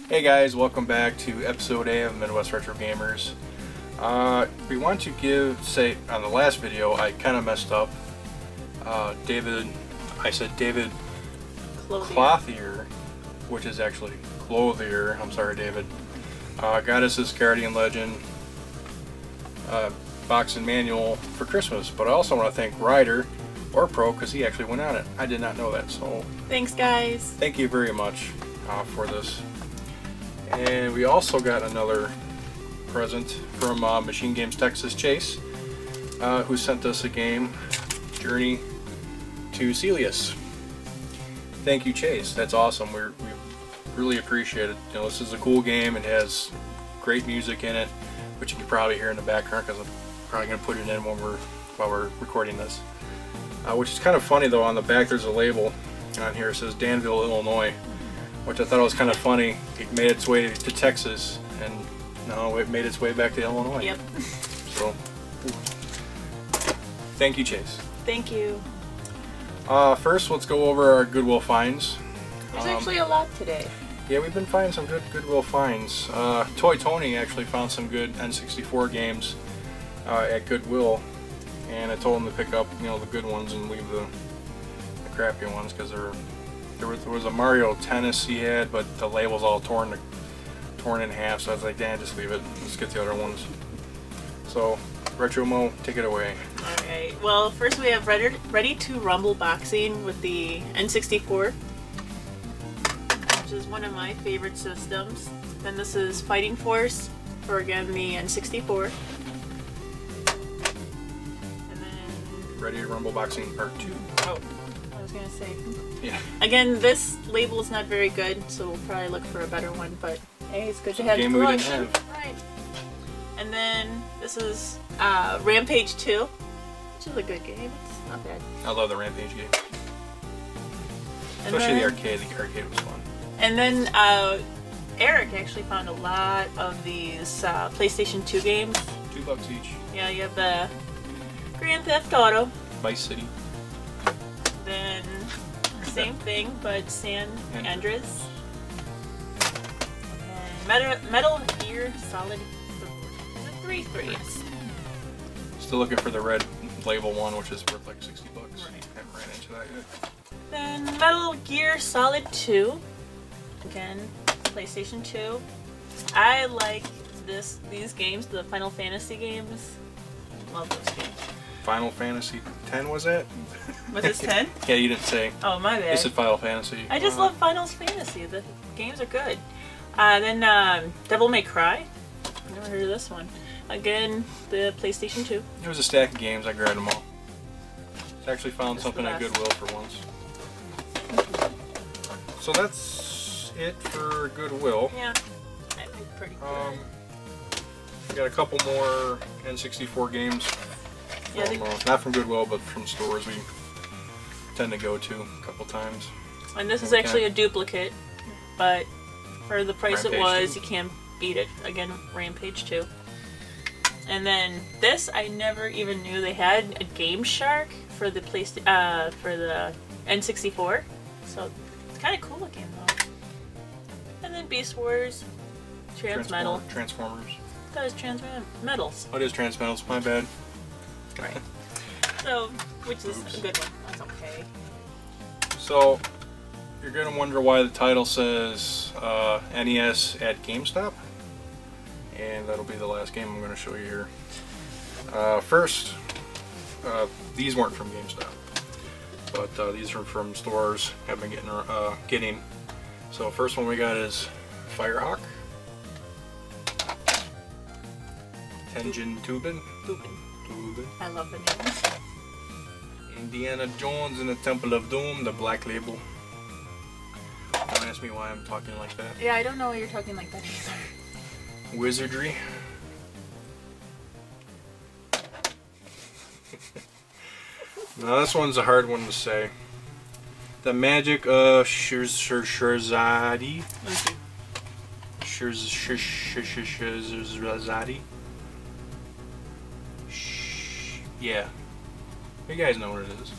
Hey guys, welcome back to episode A of Midwest Retro Gamers. We want to say on the last video I kind of messed up. I said David Clothier, which is actually Clothier. I'm sorry, David. Got us this Guardian Legend box and manual for Christmas, but I also want to thank Ryder or Pro because he actually went on it. I did not know that, so thanks guys. Thank you very much for this. And we also got another present from Machine Games Texas, Chase, who sent us a game, Journey to Celius. Thank you, Chase. That's awesome. We really appreciate it. You know, this is a cool game. It has great music in it, which you can probably hear in the background because I'm probably going to put it in while we're recording this. Which is kind of funny though. On the back, there's a label on here. It says Danville, Illinois. Which I thought was kind of funny. It made its way to Texas, and no, it made its way back to Illinois. Yep. So, thank you, Chase. Thank you. First, let's go over our Goodwill finds. There's actually a lot today. Yeah, we've been finding some good Goodwill finds. Toy Tony actually found some good N64 games at Goodwill, and I told him to pick up, you know, the good ones and leave the crappy ones because there was a Mario Tennis he had, but the label's all torn in half, so I was like, Dan, just leave it. Let's get the other ones. So, Retro Mo, take it away. Alright, well, first we have Ready to Rumble Boxing with the N64, which is one of my favorite systems. Then this is Fighting Force for, again, the N64. And then... Ready to Rumble Boxing Part 2. Oh. I was gonna say. Yeah. Again, this label is not very good, so we'll probably look for a better one. But hey, it's good to have the collection. Right. And then this is Rampage 2, which is a good game. It's not bad. I love the Rampage game, and especially then, the arcade. The arcade was fun. And then Eric actually found a lot of these PlayStation 2 games. $2 each. Yeah, you have the Grand Theft Auto, Vice City. then same thing, but San Andreas. And Metal Gear Solid 3. Yes. Still looking for the red label one, which is worth like $60. Right. Haven't ran into that yet. Then Metal Gear Solid 2. Again, PlayStation 2. I like these games, the Final Fantasy games. Love those games. Final Fantasy 10 was it? Was this 10? Yeah, you didn't say. Oh, my bad. You said Final Fantasy. I just love Final Fantasy. The games are good. Then Devil May Cry. Never heard of this one. Again, the PlayStation 2. There was a stack of games. I grabbed them all. I actually found something at best. Goodwill for once. So that's it for Goodwill. Yeah, I think pretty good. We got a couple more N64 games. Yeah, not from Goodwill, but from stores we tend to go to a couple times. And this is actually a duplicate, but for the price Rampage it was, 2. you can't beat it. Again, Rampage 2. And then this, I never even knew they had a Game Shark for the for the N64. So it's kind of cool looking though. And then Beast Wars, Transmetal. Transformers. That is Transmetals. Oh, it is Transmetals. My bad. Right. So, which is a good one. That's okay. So, You're going to wonder why the title says NES at GameStop. And that'll be the last game I'm going to show you here. First, these weren't from GameStop, but these are from stores I've been getting. So first one we got is Firehawk. Tenjin Tubin. I love the names. Indiana Jones and the Temple of Doom, the Black Label. Don't ask me why I'm talking like that. Yeah, I don't know why you're talking like that either. Wizardry. Now this one's a hard one to say. The Magic of Shirzadi. Shirzadi. Yeah. You guys know what it is.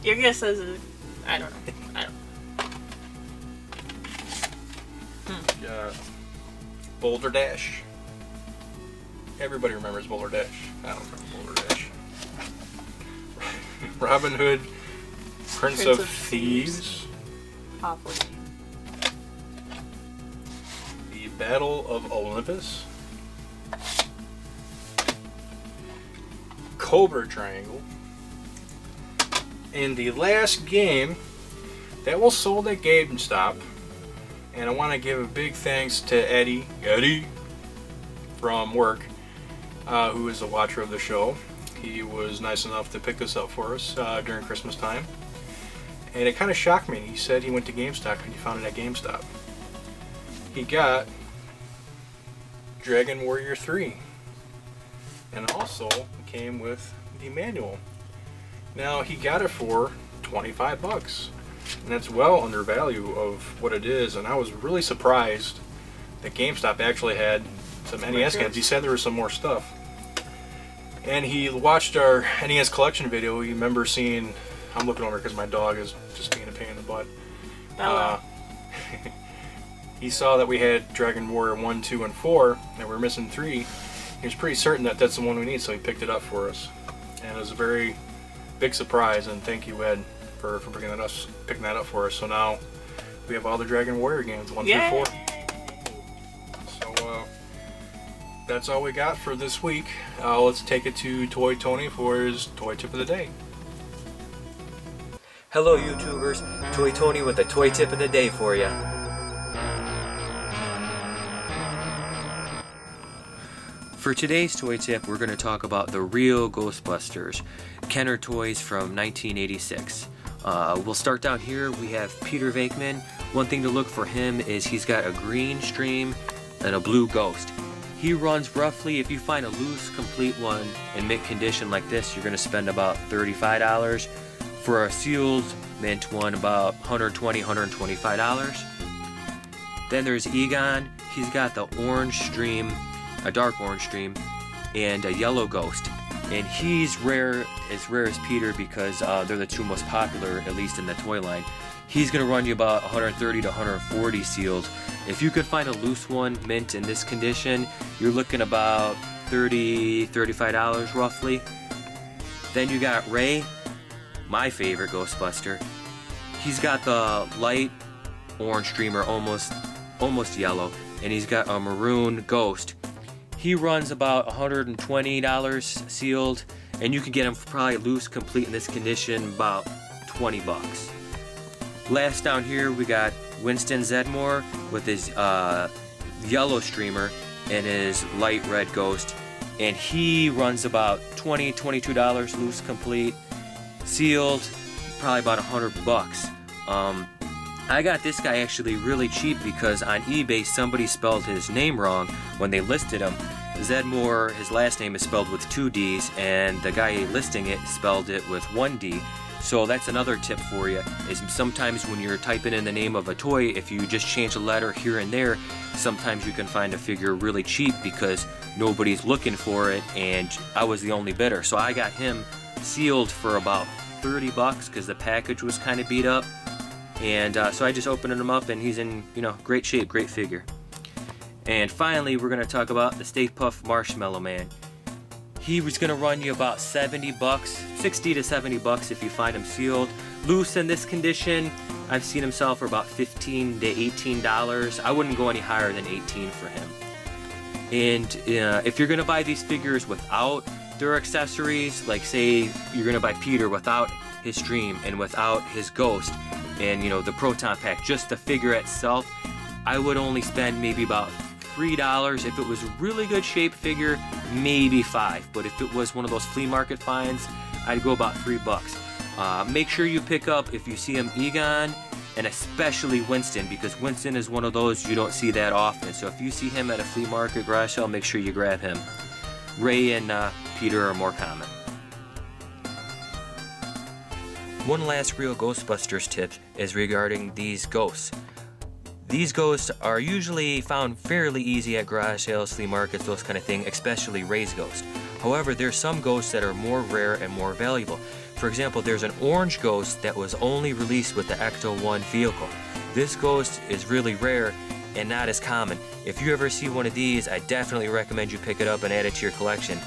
Your guess is, I don't know. Boulder Dash. Everybody remembers Boulder Dash. I don't remember Boulder Dash. Robin Hood, Prince of Thieves. Awful name. The Battle of Olympus. Cobra Triangle. And the last game that was sold at GameStop, and I want to give a big thanks to Eddie from work, who is a watcher of the show. He was nice enough to pick this up for us during Christmas time, and it kind of shocked me. He said he went to GameStop and he found it at GameStop. He got Dragon Warrior 3, and also it came with the manual. Now he got it for 25 bucks, and that's well under value of what it is. And I was really surprised that GameStop actually had some NES games. He said there was some more stuff, and he watched our NES collection video. He remember seeing, I'm looking over because my dog is just being a pain in the butt. He saw that we had Dragon Warrior 1, 2, and 4, and we're missing 3. He was pretty certain that that's the one we need, so he picked it up for us. And it was a very big surprise, and thank you, Ed, for picking that up for us. So now we have all the Dragon Warrior games, 1 through 4. So that's all we got for this week. Let's take it to Toy Tony for his toy tip of the day. Hello YouTubers, Toy Tony with the toy tip of the day for you. For today's toy tip, we're going to talk about the real Ghostbusters, Kenner toys from 1986. We'll start down here. We have Peter Venkman. One thing to look for him is he's got a green stream and a blue ghost. He runs roughly, if you find a loose, complete one in mint condition like this, you're going to spend about $35. For a sealed mint one, about $120, $125. Then there's Egon. He's got the orange stream, a dark orange stream, and a yellow ghost. And he's as rare as Peter because they're the two most popular, at least in the toy line. He's going to run you about $130 to $140 sealed. If you could find a loose one, mint in this condition, you're looking about $30, $35 roughly. Then you got Ray, my favorite Ghostbuster. He's got the light orange streamer, almost yellow, and he's got a maroon ghost. He runs about $120 sealed, and you can get him probably loose, complete in this condition, about 20 bucks. Last down here we got Winston Zedmore with his yellow streamer and his light red ghost, and he runs about $20, $22 loose, complete, sealed, probably about 100 bucks. I got this guy actually really cheap because on eBay somebody spelled his name wrong when they listed him. Zedmore, his last name is spelled with 2 D's, and the guy listing it spelled it with 1 D. So that's another tip for you, is sometimes when you're typing in the name of a toy, if you just change a letter here and there, sometimes you can find a figure really cheap because nobody's looking for it, and I was the only bidder. So I got him sealed for about 30 bucks because the package was kind of beat up. And so I just opened him up, and he's in, great shape, great figure. And finally, we're going to talk about the Stay Puft Marshmallow Man. He was going to run you about 70 bucks, 60 to 70 bucks if you find him sealed. Loose in this condition, I've seen them sell for about $15 to $18. I wouldn't go any higher than $18 for him. And if you're gonna buy these figures without their accessories, like say you're gonna buy Peter without his Dream and without his Ghost and the Proton Pack, just the figure itself, I would only spend maybe about $3. If it was a really good shape figure, maybe $5. But if it was one of those flea market finds, I'd go about $3. Make sure you pick up, if you see him, Egon, and especially Winston, because Winston is one of those you don't see that often. So if you see him at a flea market, garage sale, make sure you grab him. Ray and Peter are more common. One last real Ghostbusters tip is regarding these ghosts. These ghosts are usually found fairly easy at garage sales, flea markets, those kind of thing, especially Ray's ghost. However, there's some ghosts that are more rare and more valuable. For example, there's an orange ghost that was only released with the Ecto-1 vehicle. This ghost is really rare and not as common. If you ever see one of these, I definitely recommend you pick it up and add it to your collection.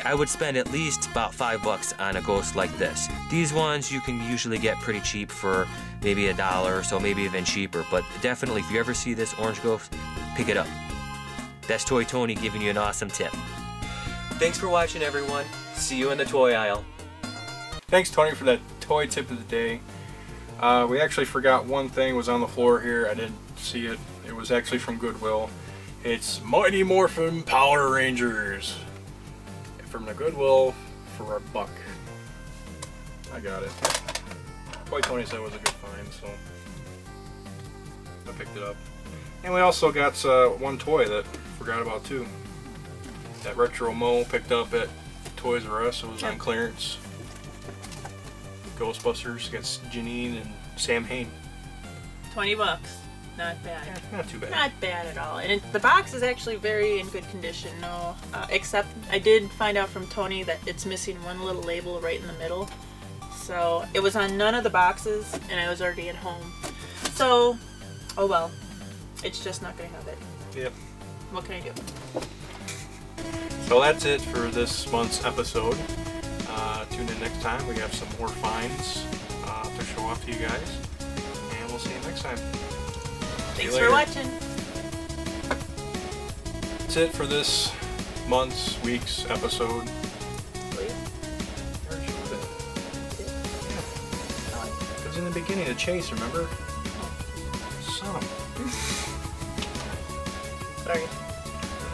I would spend at least about $5 on a ghost like this. These ones you can usually get pretty cheap for maybe $1 or so, maybe even cheaper. But definitely, if you ever see this orange ghost, pick it up. That's Toy Tony giving you an awesome tip. Thanks for watching, everyone. See you in the toy aisle. Thanks, Tony, for that toy tip of the day. We actually forgot one thing was on the floor here. I didn't see it. It was actually from Goodwill. It's Mighty Morphin Power Rangers. From the Goodwill for $1. I got it. Toy Tony said it was a good find, so I picked it up. And we also got one toy that I forgot about too. That Retro Mo picked up at Toys R Us. It was on clearance. Ghostbusters against Janine and Sam Hain. $20. Not bad. Yeah, not too bad. Not bad at all. And the box is actually very in good condition. No, except I did find out from Tony that it's missing one little label right in the middle. So it was on none of the boxes, and I was already at home. So, oh well. It's just not going to have it. Yep. What can I do? So that's it for this month's episode. Tune in next time. We have some more finds to show off to you guys. And we'll see you next time. Thanks for watching. That's it for this month's, week's episode. Please. It was in the beginning of Chase, remember? Son. Sorry.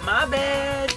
My bad.